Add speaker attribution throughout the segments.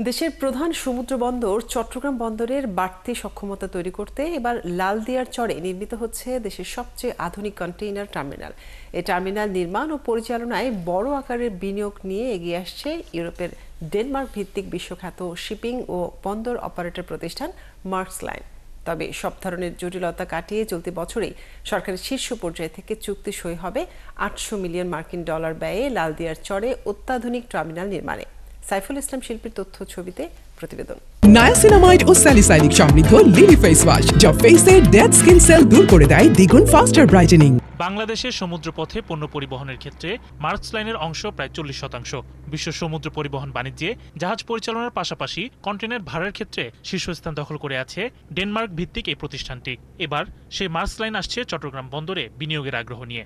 Speaker 1: দেশের প্রধান সমুদ্র বন্দর চট্টগ্রাম বন্দরের বাড়তি সক্ষমতা তৈরি করতে এবার লালদিয়ার চরে নির্মিত হচ্ছে দেশের সবচেয়ে আধুনিক কন্টেইনার টার্মিনাল। এই টার্মিনাল নির্মাণ ও পরিচালনায় বড় আকারের বিনিয়োগ নিয়ে এগিয়ে আসছে ইউরোপের ডেনমার্ক ভিত্তিক বিশ্বখ্যাত শিপিং ও বন্দর অপারেটর প্রতিষ্ঠান মার্কস লাইন। তবে সব ধরনের জটিলতা কাটিয়ে চলতি বছরেই সরকারের শীর্ষ পর্যায় থেকে চুক্তি সই হবে ৮০০ মিলিয়ন মার্কিন ডলার ব্যয়ে লালদিয়ার চরে অত্যাধুনিক টার্মিনাল নির্মাণে। সাইফুল ইসলাম শিল্পীর তথ্য ছবিতে প্রতিবেদন।
Speaker 2: নায়াসিনামাইড ও স্যালিসাইলিক সমৃদ্ধ লিলি ফেস ওয়াশ যা ফেসের ডেড স্কিন সেল দূর করে দেয় দ্বিগুণ ফাস্টার ব্রাইটেনিং।
Speaker 3: বাংলাদেশের সমুদ্রপথে পণ্য পরিবহনের ক্ষেত্রে মার্কস লাইনের অংশ প্রায় 40%। বিশ্ব সমুদ্র পরিবহন বাণিজ্যে জাহাজ পরিচালনার পাশাপাশি কন্টেইনার ভাড়ার ক্ষেত্রে শীর্ষস্থান দখল করে আছে ডেনমার্ক ভিত্তিক এই প্রতিষ্ঠানটি। এবার সেই মার্কস লাইন আসছে চট্টগ্রাম বন্দরে বিনিয়োগের আগ্রহ নিয়ে।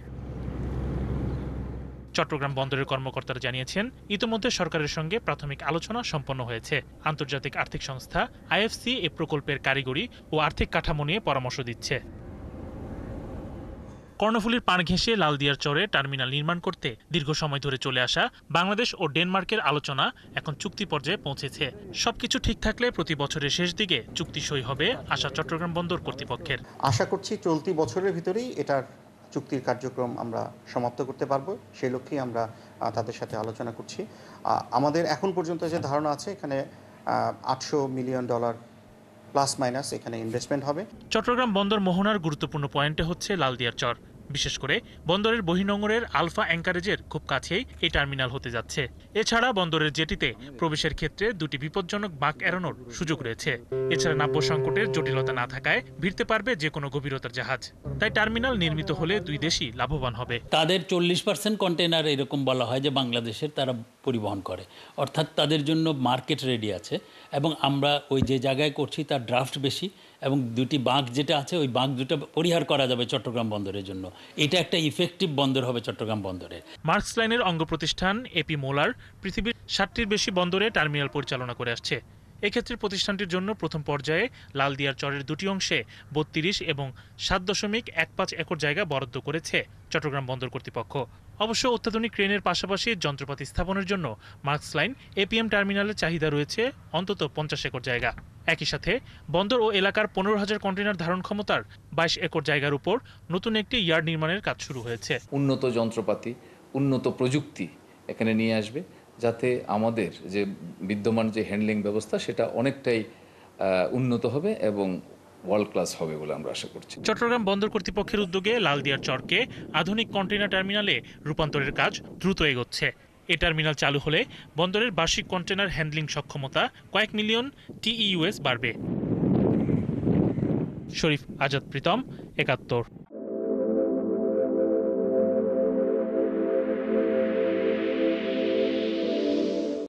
Speaker 3: চট্টগ্রাম বন্দরের কর্মকর্তারা জানিয়েছেন, ইতিমধ্যে সরকারের সঙ্গে প্রাথমিক আলোচনা সম্পন্ন হয়েছে। আন্তর্জাতিক আর্থিক সংস্থা আইএফসি এই প্রকল্পের কারিগরি ও আর্থিক কাঠামো নিয়ে পরামর্শ দিচ্ছে। কর্ণফুলীর পাড় ঘেঁষে লালদিয়ার চরে টার্মিনাল নির্মাণ করতে দীর্ঘ সময় ধরে চলে আসা বাংলাদেশ ও ডেনমার্কের আলোচনা এখন চুক্তি পর্যায়ে পৌঁছেছে। সবকিছু ঠিক থাকলে প্রতি বছরের শেষ দিকে চুক্তি সই হবে আশা চট্টগ্রাম বন্দর কর্তৃপক্ষের।
Speaker 4: আশা করছি চলতি বছরের ভিতরেই এটার চুক্তির কার্যক্রম আমরা সমাপ্ত করতে পারবো। সেই লক্ষ্যেই আমরা তাদের সাথে আলোচনা করছি। আমাদের এখন পর্যন্ত যে ধারণা আছে, এখানে ৮০০ মিলিয়ন ডলার প্লাস মাইনাস এখানে ইনভেস্টমেন্ট হবে।
Speaker 3: চট্টগ্রাম বন্দর মোহনার গুরুত্বপূর্ণ পয়েন্টে হচ্ছে লালদিয়ার চর। বিশেষ করে বন্দরের বহির্নোঙরের আলফা অ্যাঙ্কারেজের খুব কাছেই এই টার্মিনাল হতে যাচ্ছে। এছাড়া বন্দরের জেটিতে প্রবেশের ক্ষেত্রে দুটি বিপজ্জনক বাঁক এড়ানোর সুযোগ রয়েছে। এছাড়া নাব্য সংকটের জটিলতা না থাকায় ভিড়তে পারবে যে কোনো গভীরতার জাহাজ। তাই টার্মিনাল নির্মিত হলে দুই দেশই লাভবান হবে।
Speaker 5: তাদের 40% কন্টেনার এরকম বলা হয় যে বাংলাদেশের তারা পরিবহন করে, অর্থাৎ তাদের জন্য মার্কেট রেডি আছে। এবং আমরা ওই যে জায়গায় করছি তার ড্রাফট বেশি, এবং দুটি বাঁক যেটা আছে ওই বাঁক দুটো পরিহার করা যাবে চট্টগ্রাম বন্দরের জন্য। এটা একটা ইফেক্টিভ বন্দর হবে চট্টগ্রাম বন্দরের।
Speaker 3: মার্কস লাইনের অঙ্গ প্রতিষ্ঠান এপি মোলার পৃথিবীর 60টির বেশি বন্দরে টার্মিনাল পরিচালনা করে আসছে। এক্ষেত্রে প্রতিষ্ঠানটির জন্য প্রথম পর্যায়ে লালদিয়ার চরের দুটি অংশে 32 এবং 7.15 একর জায়গা বরাদ্দ করেছে চট্টগ্রাম বন্দর কর্তৃপক্ষ। অবশ্য অত্যাধুনিক ক্রেনের পাশাপাশি যন্ত্রপাতি স্থাপনের জন্য মার্কস লাইন এপিএম টার্মিনালের চাহিদা রয়েছে অন্তত 50 একর জায়গা। একই সাথে বন্দর ও এলাকার 15,000 কন্টেইনার ধারণ ক্ষমতার 22 একর জায়গার উপর নতুন একটি ইয়ার্ড নির্মাণের কাজ শুরু হয়েছে।
Speaker 6: উন্নত যন্ত্রপাতি, উন্নত প্রযুক্তি এখানে নিয়ে আসবে, যাতে আমাদের যে বিদ্যমান যে হ্যান্ডলিং ব্যবস্থা সেটা অনেকটাই উন্নত হবে এবং ওয়ার্ল্ড ক্লাস হবে বলে আমরা আশা করছি।
Speaker 3: চট্টগ্রাম বন্দর কর্তৃপক্ষের উদ্যোগে লালদিয়ার চরকে আধুনিক কন্টেইনার টার্মিনালে রূপান্তরের কাজ দ্রুত এগোচ্ছে। এই টার্মিনাল চালু হলে বন্দরের বার্ষিক কন্টেইনার হ্যান্ডলিং সক্ষমতা কয়েক মিলিয়ন TEUs বাড়বে। শরীফ আজাদ প্রীতম, ৭১।